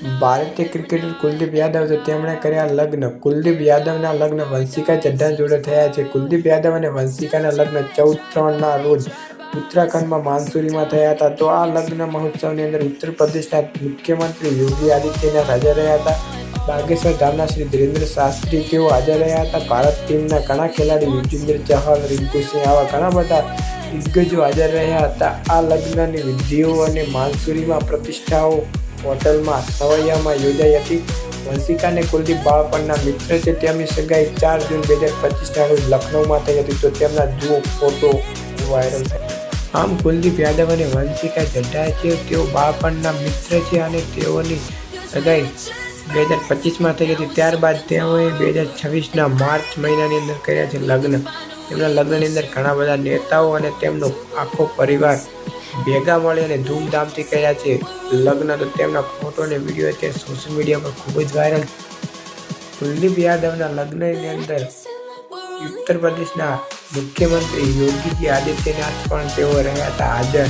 ભારતીય ક્રિકેટર કુલદીપ યાદવ તો તેમણે કર્યા લગ્ન. કુલદીપ યાદવના લગ્ન વંશિકા ચઢ્ઢા જોડે થયા છે. કુલદીપ યાદવ અને વંશિકાના લગ્ન 14/3ના રોજ ઉત્તરાખંડમાં માનસુરીમાં થયા હતા. તો આ લગ્ન મહોત્સવની અંદર ઉત્તર પ્રદેશના મુખ્યમંત્રી યોગી આદિત્યનાથ હાજર રહ્યા હતા. બાગેશ્વર ધામના શ્રી ધીરેન્દ્ર શાસ્ત્રી તેઓ હાજર રહ્યા હતા. ભારત ટીમના ઘણા ખેલાડી યુજવેન્દ્ર ચહલ, રિંકુ સિંહ આવા ઘણા બધા દિગ્ગજો હાજર રહ્યા હતા. આ લગ્નની વિધિઓ અને માનસુરીમાં પ્રતિષ્ઠાઓ હોટલમાં સવૈયામાં યોજાઈ હતી. વંશિકા અને કુલદીપ બાળપણના મિત્ર છે. તેમની સગાઈ 4 જૂન 2025ના રોજ લખનૌમાં થઈ હતી. તો તેમના જુઓ ફોટો વાયરલ થયા. આમ કુલદીપ યાદવ અને વંશિકા ચઢ્ઢા છે તેઓ બાળપણના મિત્ર છે અને તેઓની સગાઈ 2025માં થઈ હતી. ત્યારબાદ તેઓએ 2026ના માર્ચ મહિનાની અંદર કર્યા છે લગ્ન. તેમના લગ્નની અંદર ઘણા બધા નેતાઓ અને તેમનો આખો પરિવાર ભેગા મળી અને ધૂમધામથી કર્યા છે લગ્ન. તો તેમના ફોટો અને વિડીયો અત્યારે સોશિયલ મીડિયા પર ખૂબ જ વાયરલ. કુલદીપ યાદવના લગ્નની અંદર ઉત્તર પ્રદેશના મુખ્યમંત્રી યોગીજી આદિત્યનાથ પણ તેઓ રહ્યા હતા હાજર.